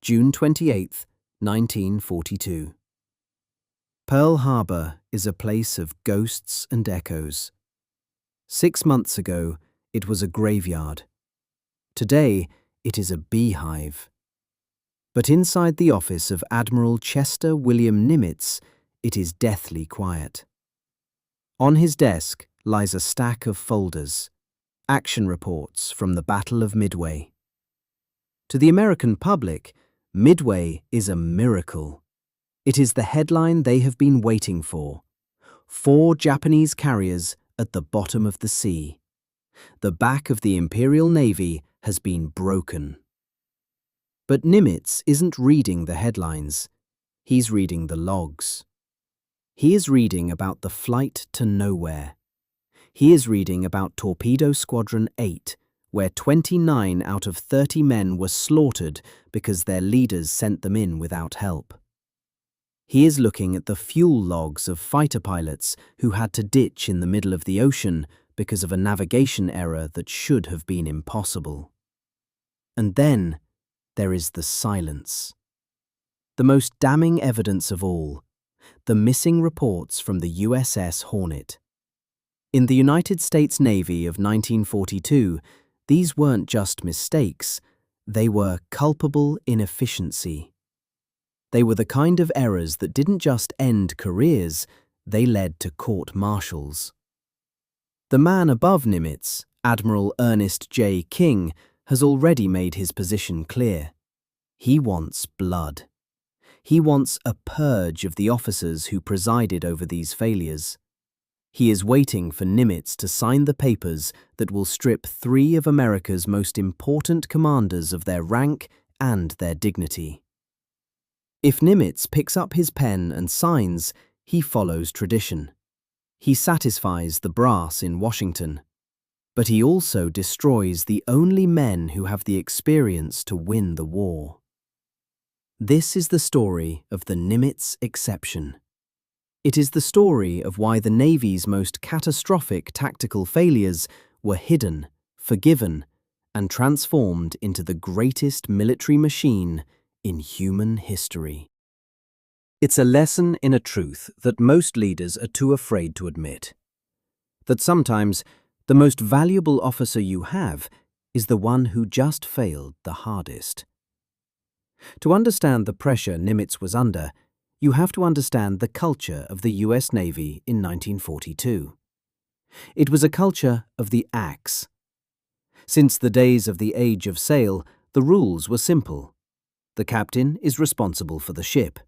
June 28, 1942. Pearl Harbor is a place of ghosts and echoes. 6 months ago, it was a graveyard. Today, it is a beehive. But inside the office of Admiral Chester W. Nimitz, it is deathly quiet. On his desk lies a stack of folders, action reports from the Battle of Midway. To the American public, Midway is a miracle. It is the headline they have been waiting for. 4 Japanese carriers at the bottom of the sea. The back of the Imperial Navy has been broken. But Nimitz isn't reading the headlines. He's reading the logs. He is reading about the flight to nowhere. He is reading about Torpedo Squadron 8, where 29 out of 30 men were slaughtered because their leaders sent them in without help. He is looking at the fuel logs of fighter pilots who had to ditch in the middle of the ocean because of a navigation error that should have been impossible. And then there is the silence. The most damning evidence of all, the missing reports from the USS Hornet. In the United States Navy of 1942, these weren't just mistakes, they were culpable inefficiency. They were the kind of errors that didn't just end careers, they led to court-martials. The man above Nimitz, Admiral Ernest J. King, has already made his position clear. He wants blood. He wants a purge of the officers who presided over these failures. He is waiting for Nimitz to sign the papers that will strip 3 of America's most important commanders of their rank and their dignity. If Nimitz picks up his pen and signs, he follows tradition. He satisfies the brass in Washington. But he also destroys the only men who have the experience to win the war. This is the story of the Nimitz Exception. It is the story of why the Navy's most catastrophic tactical failures were hidden, forgiven, and transformed into the greatest military machine in human history. It's a lesson in a truth that most leaders are too afraid to admit. That sometimes the most valuable officer you have is the one who just failed the hardest. To understand the pressure Nimitz was under, you have to understand the culture of the US Navy in 1942. It was a culture of the axe. Since the days of the Age of Sail, the rules were simple. The captain is responsible for the ship.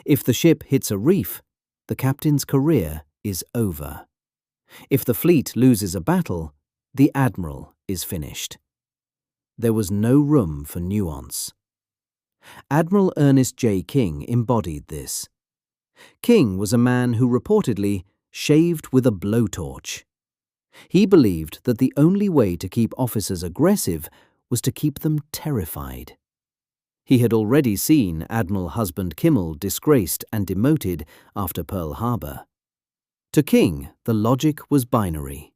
If the ship hits a reef, the captain's career is over. If the fleet loses a battle, the admiral is finished. There was no room for nuance. Admiral Ernest J. King embodied this. King was a man who reportedly shaved with a blowtorch. He believed that the only way to keep officers aggressive was to keep them terrified. He had already seen Admiral Husband Kimmel disgraced and demoted after Pearl Harbor. To King, the logic was binary.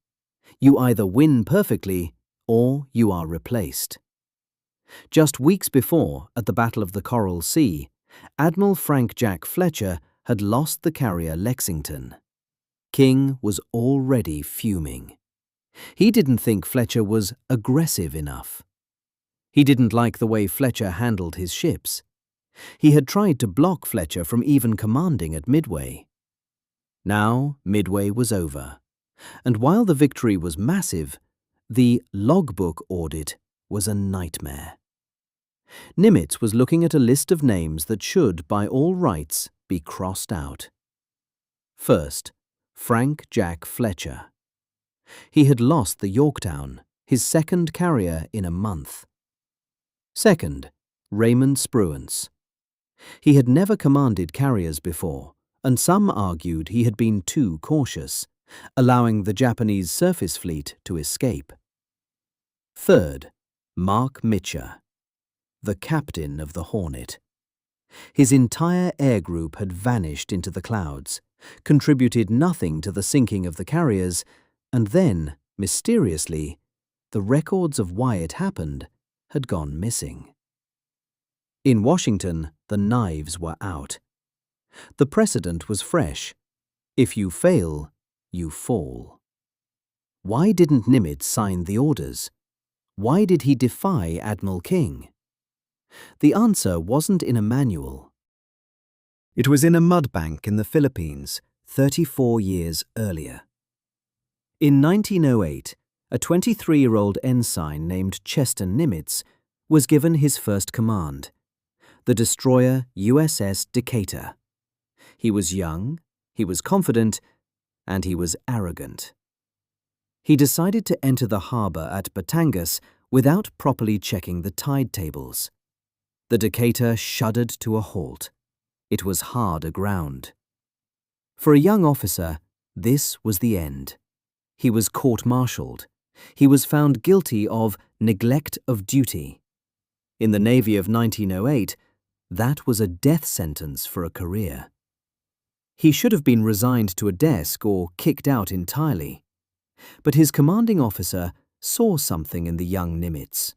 You either win perfectly or you are replaced. Just weeks before, at the Battle of the Coral Sea, Admiral Frank Jack Fletcher had lost the carrier Lexington. King was already fuming. He didn't think Fletcher was aggressive enough. He didn't like the way Fletcher handled his ships. He had tried to block Fletcher from even commanding at Midway. Now Midway was over, and while the victory was massive, the logbook audit was a nightmare. Nimitz was looking at a list of names that should, by all rights, be crossed out. First, Frank Jack Fletcher. He had lost the Yorktown, his second carrier in a month. Second, Raymond Spruance. He had never commanded carriers before, and some argued he had been too cautious, allowing the Japanese surface fleet to escape. Third, Mark Mitcher, the captain of the Hornet. His entire air group had vanished into the clouds, contributed nothing to the sinking of the carriers, and then, mysteriously, the records of why it happened had gone missing. In Washington, the knives were out. The precedent was fresh. If you fail, you fall. Why didn't Nimitz sign the orders? Why did he defy Admiral King? The answer wasn't in a manual. It was in a mudbank in the Philippines 34 years earlier. In 1908, a 23-year-old ensign named Chester Nimitz was given his first command, the destroyer USS Decatur. He was young, he was confident, and he was arrogant. He decided to enter the harbour at Batangas without properly checking the tide tables. The Decatur shuddered to a halt. It was hard aground. For a young officer, this was the end. He was court-martialed. He was found guilty of neglect of duty. In the Navy of 1908, that was a death sentence for a career. He should have been resigned to a desk or kicked out entirely. But his commanding officer saw something in the young Nimitz.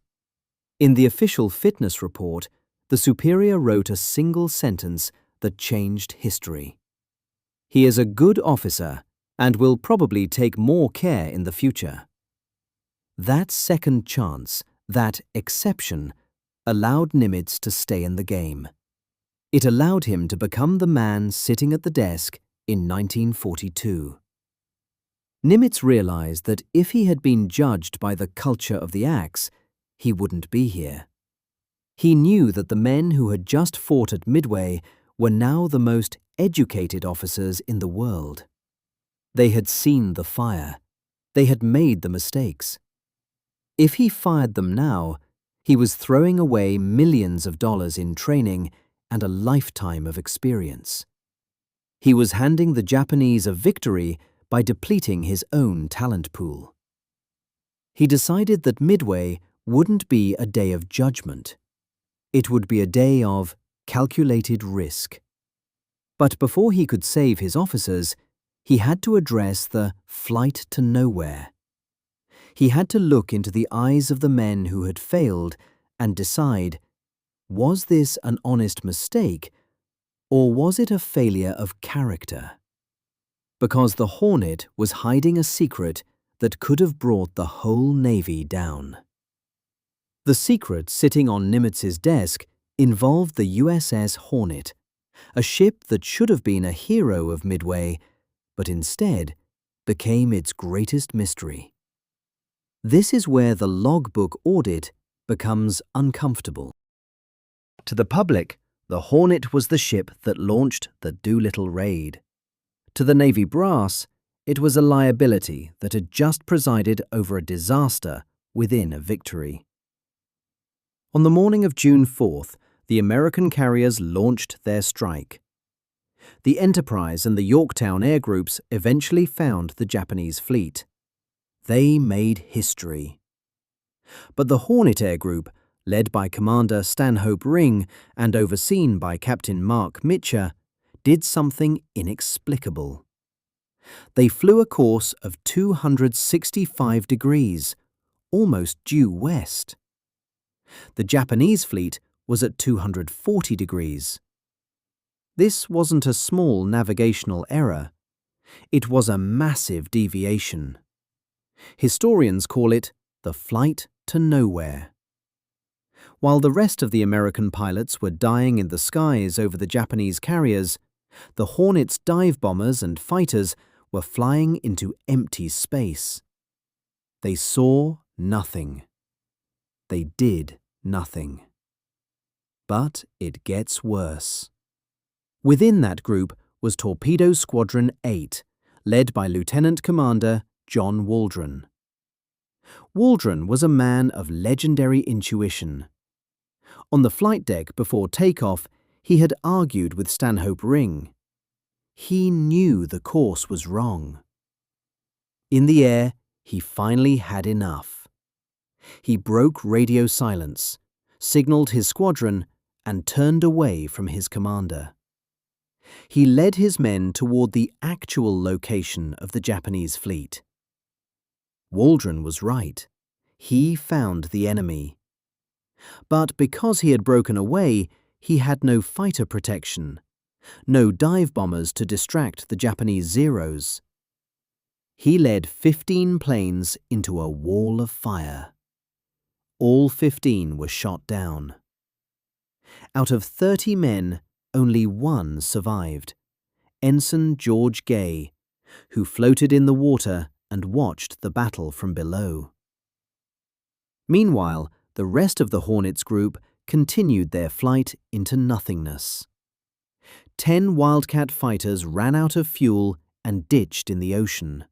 In the official fitness report, the superior wrote a single sentence that changed history. He is a good officer and will probably take more care in the future. That second chance, that exception, allowed Nimitz to stay in the game. It allowed him to become the man sitting at the desk in 1942. Nimitz realized that if he had been judged by the culture of the axe, he wouldn't be here. He knew that the men who had just fought at Midway were now the most educated officers in the world. They had seen the fire. They had made the mistakes. If he fired them now, he was throwing away millions of dollars in training and a lifetime of experience. He was handing the Japanese a victory by depleting his own talent pool. He decided that Midway wouldn't be a day of judgment. It would be a day of calculated risk. But before he could save his officers, he had to address the flight to nowhere. He had to look into the eyes of the men who had failed and decide, was this an honest mistake, or was it a failure of character? Because the Hornet was hiding a secret that could have brought the whole Navy down. The secret sitting on Nimitz's desk involved the USS Hornet, a ship that should have been a hero of Midway, but instead became its greatest mystery. This is where the logbook audit becomes uncomfortable. To the public, the Hornet was the ship that launched the Doolittle raid. To the Navy brass, it was a liability that had just presided over a disaster within a victory. On the morning of June 4th, the American carriers launched their strike. The Enterprise and the Yorktown air groups eventually found the Japanese fleet. They made history. But the Hornet Air Group, led by Commander Stanhope Ring and overseen by Captain Mark Mitcher, did something inexplicable. They flew a course of 265 degrees, almost due west. The Japanese fleet was at 240 degrees. This wasn't a small navigational error. It was a massive deviation. Historians call it the flight to nowhere. While the rest of the American pilots were dying in the skies over the Japanese carriers, the Hornet's dive bombers and fighters were flying into empty space. They saw nothing. They did nothing. But it gets worse. Within that group was Torpedo Squadron 8, led by Lieutenant Commander John Waldron. Waldron was a man of legendary intuition. On the flight deck before takeoff, he had argued with Stanhope Ring. He knew the course was wrong. In the air, he finally had enough. He broke radio silence, signaled his squadron, and turned away from his commander. He led his men toward the actual location of the Japanese fleet. Waldron was right. He found the enemy. But because he had broken away, he had no fighter protection, no dive bombers to distract the Japanese Zeros. He led 15 planes into a wall of fire. All 15 were shot down. Out of 30 men, only one survived, Ensign George Gay, who floated in the water and watched the battle from below. Meanwhile, the rest of the Hornets group continued their flight into nothingness. 10 Wildcat fighters ran out of fuel and ditched in the ocean.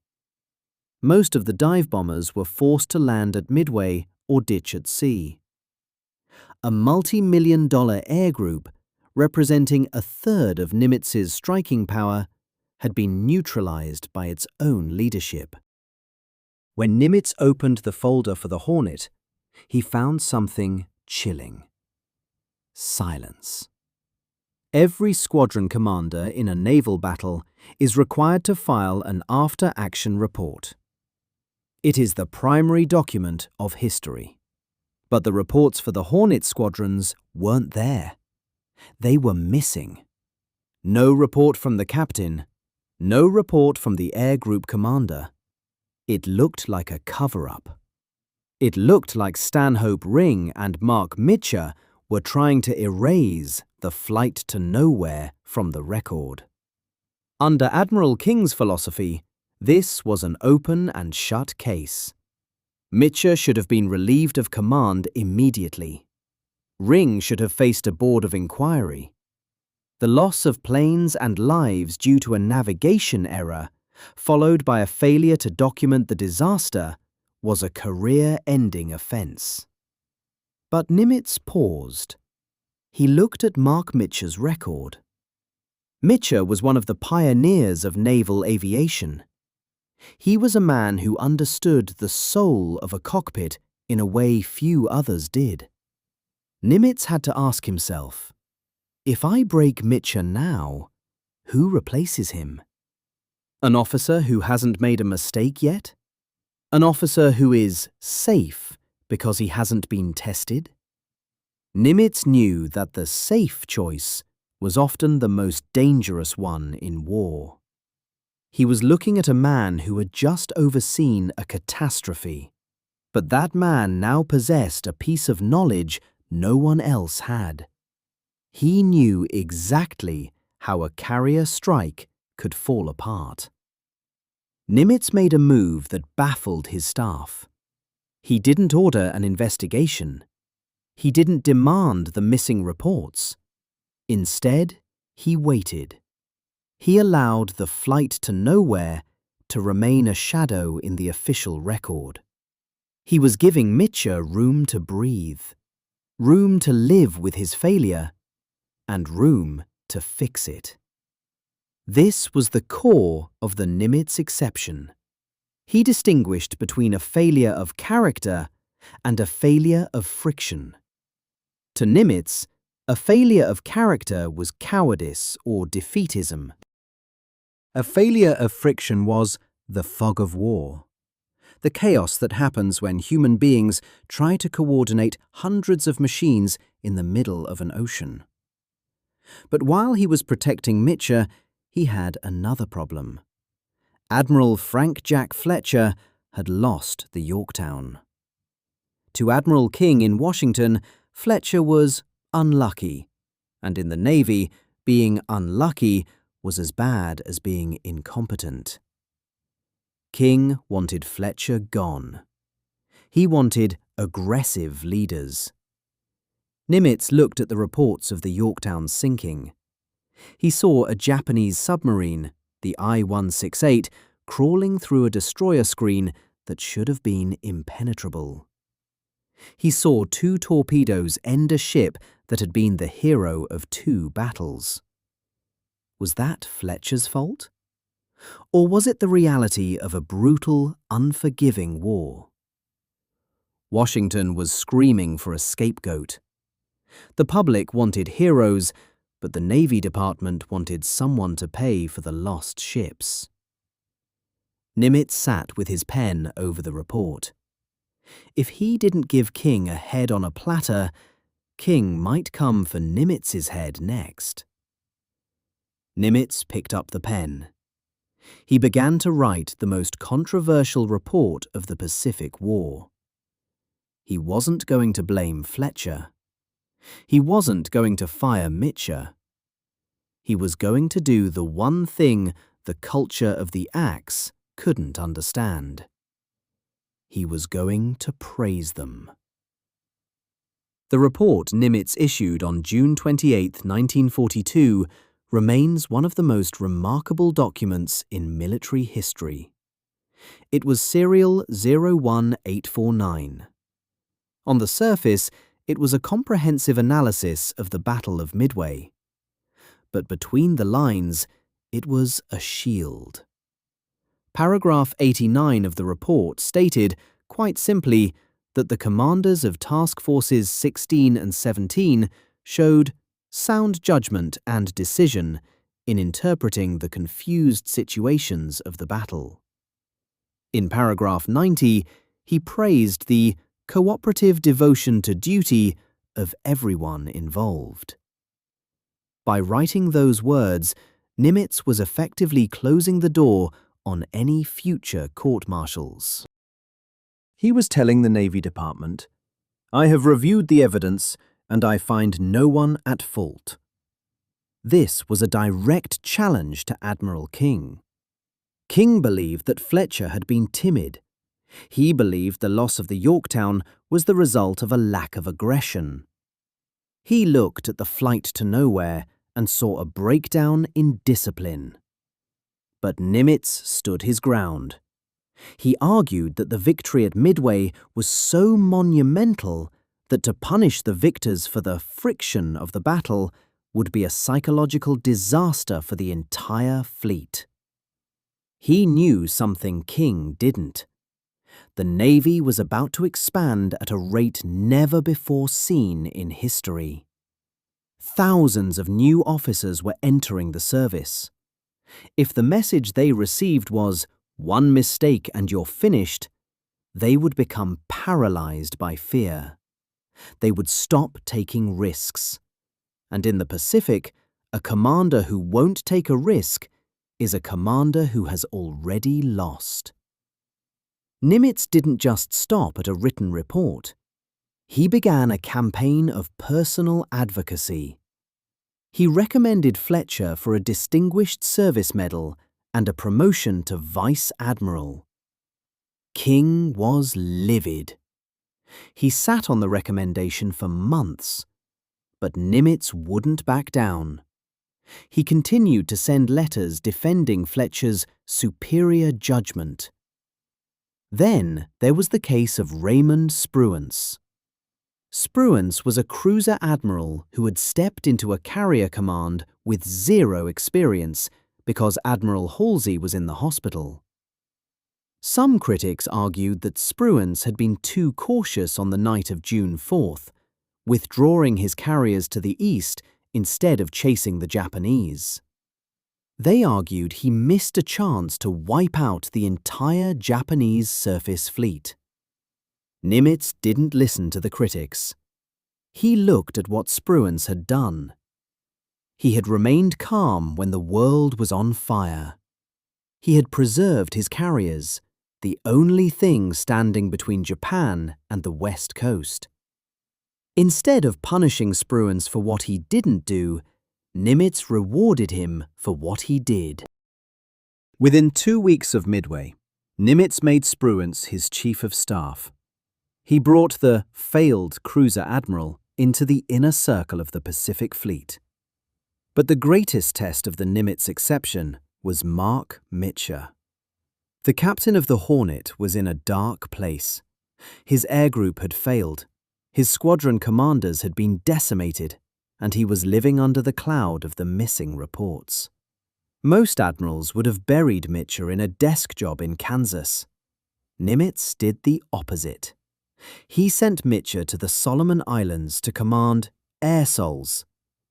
Most of the dive bombers were forced to land at Midway or ditch at sea. A multi-million-dollar air group, representing a third of Nimitz's striking power, had been neutralized by its own leadership. When Nimitz opened the folder for the Hornet, he found something chilling. Silence. Every squadron commander in a naval battle is required to file an after-action report. It is the primary document of history. But the reports for the Hornet squadrons weren't there. They were missing. No report from the captain, no report from the air group commander. It looked like a cover-up. It looked like Stanhope Ring and Mark Mitcher were trying to erase the flight to nowhere from the record. Under Admiral King's philosophy, this was an open and shut case. Mitcher should have been relieved of command immediately. Ring should have faced a board of inquiry. The loss of planes and lives due to a navigation error, followed by a failure to document the disaster, was a career-ending offense. But Nimitz paused. He looked at Mark Mitcher's record. Mitcher was one of the pioneers of naval aviation. He was a man who understood the soul of a cockpit in a way few others did. Nimitz had to ask himself, if I break Mitcher now, who replaces him? An officer who hasn't made a mistake yet? An officer who is safe because he hasn't been tested? Nimitz knew that the safe choice was often the most dangerous one in war. He was looking at a man who had just overseen a catastrophe, but that man now possessed a piece of knowledge no one else had. He knew exactly how a carrier strike could fall apart. Nimitz made a move that baffled his staff. He didn't order an investigation. He didn't demand the missing reports. Instead, he waited. He allowed the flight to nowhere to remain a shadow in the official record. He was giving Mitcher room to breathe, room to live with his failure, and room to fix it. This was the core of the Nimitz Exception. He distinguished between a failure of character and a failure of friction. To Nimitz, a failure of character was cowardice or defeatism. A failure of friction was the fog of war, the chaos that happens when human beings try to coordinate hundreds of machines in the middle of an ocean. But while he was protecting Mitcher, he had another problem. Admiral Frank Jack Fletcher had lost the Yorktown. To Admiral King in Washington, Fletcher was unlucky, and in the Navy, being unlucky was as bad as being incompetent. King wanted Fletcher gone. He wanted aggressive leaders. Nimitz looked at the reports of the Yorktown sinking. He saw a Japanese submarine, the I-168, crawling through a destroyer screen that should have been impenetrable. He saw 2 torpedoes end a ship that had been the hero of 2 battles. Was that Fletcher's fault? Or was it the reality of a brutal, unforgiving war? Washington was screaming for a scapegoat. The public wanted heroes, but the Navy Department wanted someone to pay for the lost ships. Nimitz sat with his pen over the report. If he didn't give King a head on a platter, King might come for Nimitz's head next. Nimitz picked up the pen. He began to write the most controversial report of the Pacific War. He wasn't going to blame Fletcher. He wasn't going to fire Mitscher. He was going to do the one thing the culture of the Axe couldn't understand. He was going to praise them. The report Nimitz issued on June 28, 1942, remains one of the most remarkable documents in military history. It was serial 01849. On the surface, it was a comprehensive analysis of the Battle of Midway. But between the lines, it was a shield. Paragraph 89 of the report stated, quite simply, that the commanders of Task Forces 16 and 17 showed sound judgment and decision in interpreting the confused situations of the battle. In paragraph 90, he praised the cooperative devotion to duty of everyone involved. By writing those words, Nimitz was effectively closing the door on any future court-martials. He was telling the Navy Department, "I have reviewed the evidence and I find no one at fault." This was a direct challenge to Admiral King. King believed that Fletcher had been timid. He believed the loss of the Yorktown was the result of a lack of aggression. He looked at the flight to nowhere and saw a breakdown in discipline. But Nimitz stood his ground. He argued that the victory at Midway was so monumental that to punish the victors for the friction of the battle would be a psychological disaster for the entire fleet. He knew something King didn't. The Navy was about to expand at a rate never before seen in history. Thousands of new officers were entering the service. If the message they received was, "One mistake and you're finished," they would become paralyzed by fear. They would stop taking risks. And in the Pacific, a commander who won't take a risk is a commander who has already lost. Nimitz didn't just stop at a written report. He began a campaign of personal advocacy. He recommended Fletcher for a Distinguished Service Medal and a promotion to Vice Admiral. King was livid. He sat on the recommendation for months, but Nimitz wouldn't back down. He continued to send letters defending Fletcher's superior judgment. Then there was the case of Raymond Spruance. Spruance was a cruiser admiral who had stepped into a carrier command with zero experience because Admiral Halsey was in the hospital. Some critics argued that Spruance had been too cautious on the night of June 4th, withdrawing his carriers to the east instead of chasing the Japanese. They argued he missed a chance to wipe out the entire Japanese surface fleet. Nimitz didn't listen to the critics. He looked at what Spruance had done. He had remained calm when the world was on fire. He had preserved his carriers, the only thing standing between Japan and the West Coast. Instead of punishing Spruance for what he didn't do, Nimitz rewarded him for what he did. Within 2 weeks of Midway, Nimitz made Spruance his chief of staff. He brought the failed cruiser admiral into the inner circle of the Pacific Fleet. But the greatest test of the Nimitz Exception was Mark Mitscher. The captain of the Hornet was in a dark place. His air group had failed. His squadron commanders had been decimated, and he was living under the cloud of the missing reports. Most admirals would have buried Mitscher in a desk job in Kansas. Nimitz did the opposite. He sent Mitscher to the Solomon Islands to command Air Sols,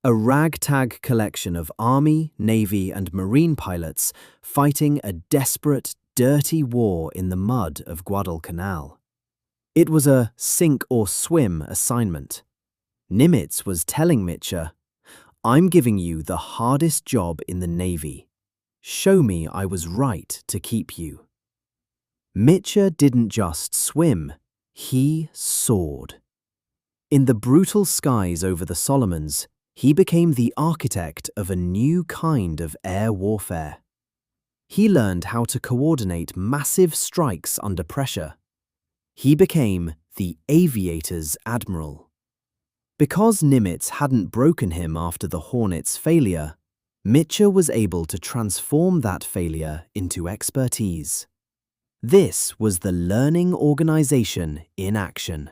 a ragtag collection of Army, Navy, and Marine pilots fighting a desperate, dirty war in the mud of Guadalcanal. It was a sink-or-swim assignment. Nimitz was telling Mitscher, "I'm giving you the hardest job in the Navy. Show me I was right to keep you." Mitscher didn't just swim, he soared. In the brutal skies over the Solomons, he became the architect of a new kind of air warfare. He learned how to coordinate massive strikes under pressure. He became the aviator's admiral. Because Nimitz hadn't broken him after the Hornet's failure, Mitscher was able to transform that failure into expertise. This was the learning organization in action.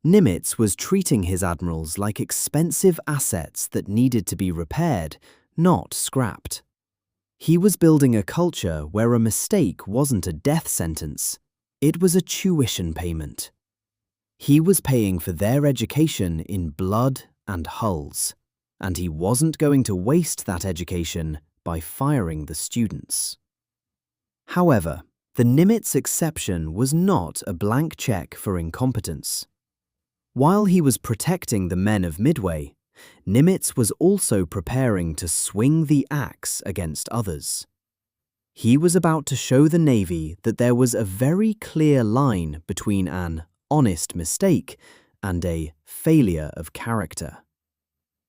Nimitz was treating his admirals like expensive assets that needed to be repaired, not scrapped. He was building a culture where a mistake wasn't a death sentence, it was a tuition payment. He was paying for their education in blood and hulls, and he wasn't going to waste that education by firing the students. However, the Nimitz Exception was not a blank check for incompetence. While he was protecting the men of Midway, Nimitz was also preparing to swing the axe against others. He was about to show the Navy that there was a very clear line between an honest mistake and a failure of character.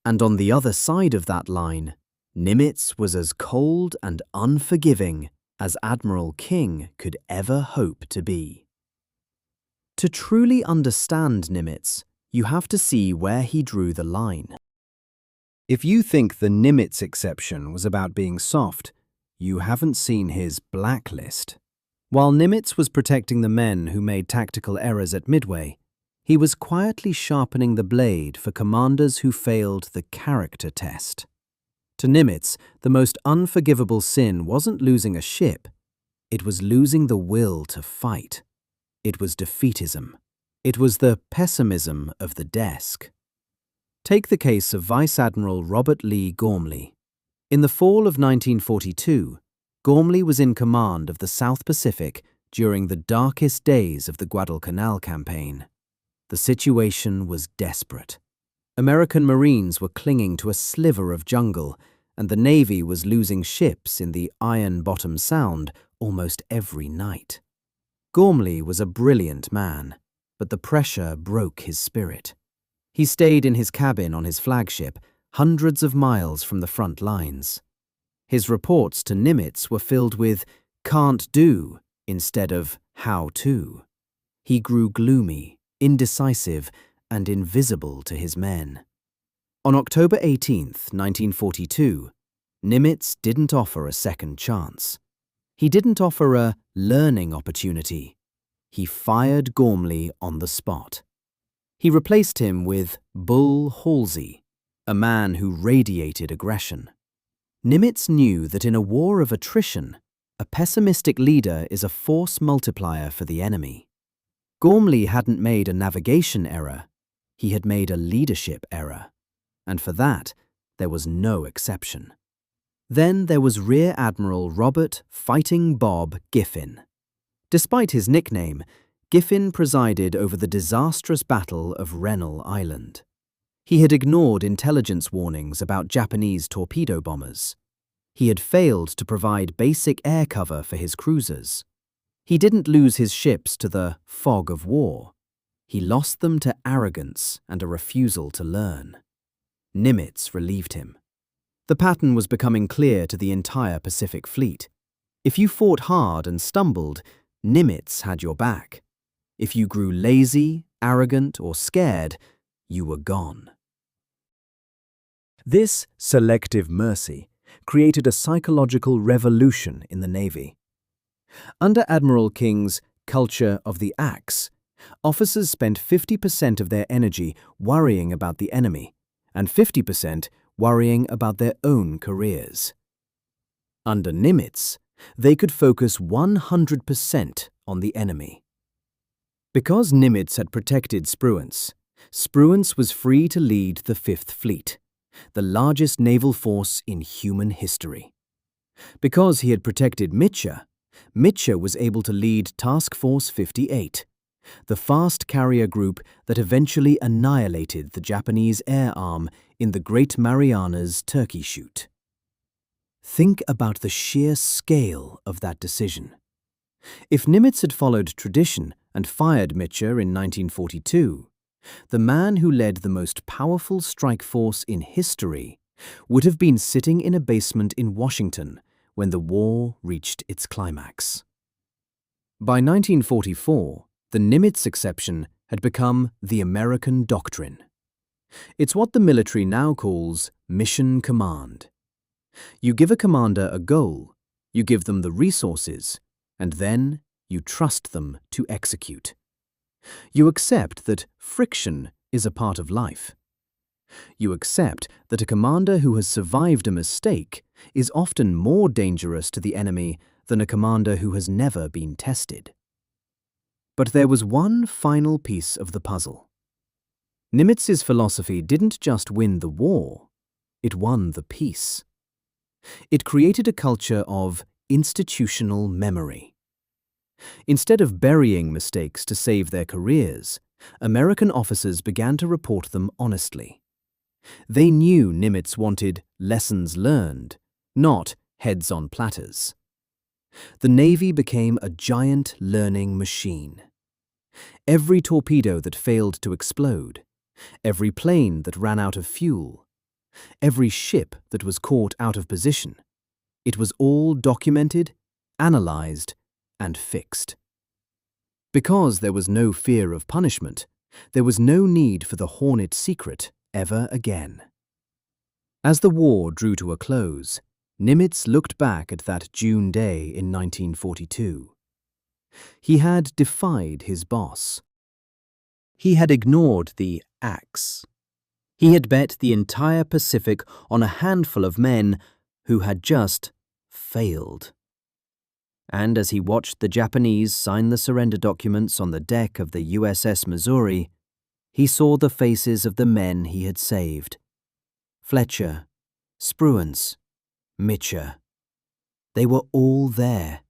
And on the other side of that line, Nimitz was as cold and unforgiving as Admiral King could ever hope to be. To truly understand Nimitz, you have to see where he drew the line. If you think the Nimitz Exception was about being soft, you haven't seen his blacklist. While Nimitz was protecting the men who made tactical errors at Midway, he was quietly sharpening the blade for commanders who failed the character test. To Nimitz, the most unforgivable sin wasn't losing a ship, it was losing the will to fight. It was defeatism. It was the pessimism of the desk. Take the case of Vice Admiral Robert Lee Gormley. In the fall of 1942, Gormley was in command of the South Pacific during the darkest days of the Guadalcanal campaign. The situation was desperate. American Marines were clinging to a sliver of jungle, and the Navy was losing ships in the Iron Bottom Sound almost every night. Gormley was a brilliant man, but the pressure broke his spirit. He stayed in his cabin on his flagship, hundreds of miles from the front lines. His reports to Nimitz were filled with "can't do" instead of "how to." He grew gloomy, indecisive, and invisible to his men. On October 18, 1942, Nimitz didn't offer a second chance. He didn't offer a learning opportunity. He fired Gormley on the spot. He replaced him with Bull Halsey, a man who radiated aggression. Nimitz knew that in a war of attrition, a pessimistic leader is a force multiplier for the enemy. Gormley hadn't made a navigation error, he had made a leadership error, and for that there was no exception. Then there was Rear Admiral Robert "Fighting Bob" Giffin. Despite his nickname, Giffin presided over the disastrous Battle of Rennell Island. He had ignored intelligence warnings about Japanese torpedo bombers. He had failed to provide basic air cover for his cruisers. He didn't lose his ships to the fog of war. He lost them to arrogance and a refusal to learn. Nimitz relieved him. The pattern was becoming clear to the entire Pacific Fleet. If you fought hard and stumbled, Nimitz had your back. If you grew lazy, arrogant, or scared, you were gone. This selective mercy created a psychological revolution in the Navy. Under Admiral King's culture of the axe, officers spent 50% of their energy worrying about the enemy and 50% worrying about their own careers. Under Nimitz, they could focus 100% on the enemy. Because Nimitz had protected Spruance, Spruance was free to lead the Fifth Fleet, the largest naval force in human history. Because he had protected Mitscher, Mitscher was able to lead Task Force 58, the fast carrier group that eventually annihilated the Japanese air arm in the Great Marianas Turkey Shoot. Think about the sheer scale of that decision. If Nimitz had followed tradition and fired Mitscher in 1942, the man who led the most powerful strike force in history would have been sitting in a basement in Washington when the war reached its climax. By 1944, the Nimitz Exception had become the American doctrine. It's what the military now calls mission command. You give a commander a goal, you give them the resources, and then you trust them to execute. You accept that friction is a part of life. You accept that a commander who has survived a mistake is often more dangerous to the enemy than a commander who has never been tested. But there was one final piece of the puzzle. Nimitz's philosophy didn't just win the war, it won the peace. It created a culture of institutional memory. Instead of burying mistakes to save their careers, American officers began to report them honestly. They knew Nimitz wanted lessons learned, not heads on platters. The Navy became a giant learning machine. Every torpedo that failed to explode, every plane that ran out of fuel, every ship that was caught out of position, it was all documented, analyzed, and fixed. Because there was no fear of punishment, there was no need for the Hornet secret ever again. As the war drew to a close, Nimitz looked back at that June day in 1942. He had defied his boss. He had ignored the axe. He had bet the entire Pacific on a handful of men who had just failed. And as he watched the Japanese sign the surrender documents on the deck of the USS Missouri, he saw the faces of the men he had saved. Fletcher, Spruance, Mitscher. They were all there.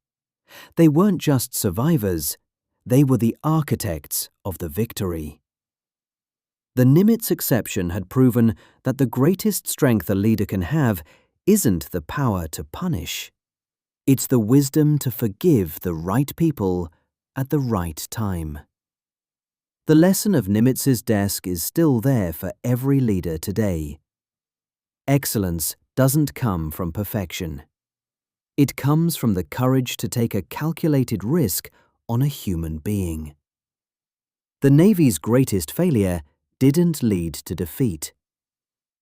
They weren't just survivors, they were the architects of the victory. The Nimitz Exception had proven that the greatest strength a leader can have isn't the power to punish. It's the wisdom to forgive the right people at the right time. The lesson of Nimitz's desk is still there for every leader today. Excellence doesn't come from perfection. It comes from the courage to take a calculated risk on a human being. The Navy's greatest failure didn't lead to defeat.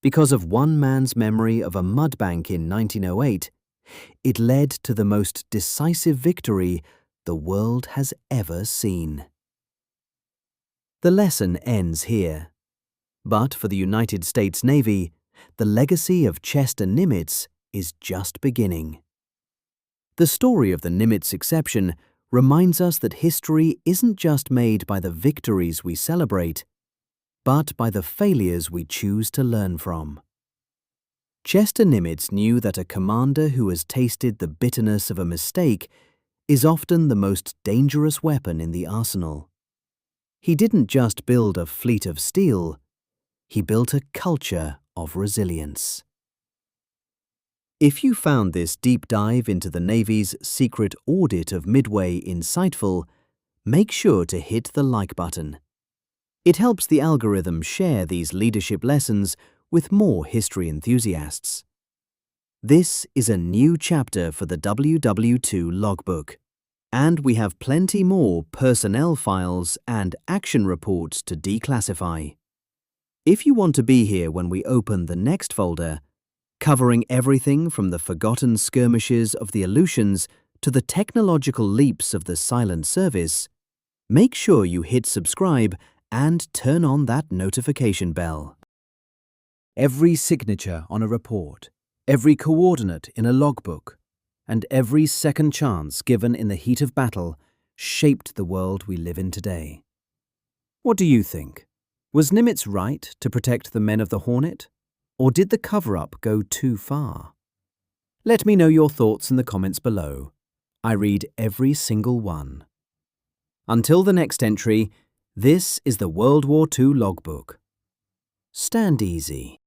Because of one man's memory of a mudbank in 1908, it led to the most decisive victory the world has ever seen. The lesson ends here. But for the United States Navy, the legacy of Chester Nimitz is just beginning. The story of the Nimitz Exception reminds us that history isn't just made by the victories we celebrate, but by the failures we choose to learn from. Chester Nimitz knew that a commander who has tasted the bitterness of a mistake is often the most dangerous weapon in the arsenal. He didn't just build a fleet of steel, he built a culture of resilience. If you found this deep dive into the Navy's secret audit of Midway insightful, make sure to hit the like button. It helps the algorithm share these leadership lessons with more history enthusiasts. This is a new chapter for the WW2 Logbook, and we have plenty more personnel files and action reports to declassify. If you want to be here when we open the next folder, covering everything from the forgotten skirmishes of the Aleutians to the technological leaps of the silent service, make sure you hit subscribe and turn on that notification bell. Every signature on a report, every coordinate in a logbook, and every second chance given in the heat of battle shaped the world we live in today. What do you think? Was Nimitz right to protect the men of the Hornet? Or did the cover-up go too far? Let me know your thoughts in the comments below. I read every single one. Until the next entry, this is the World War II Logbook. Stand easy.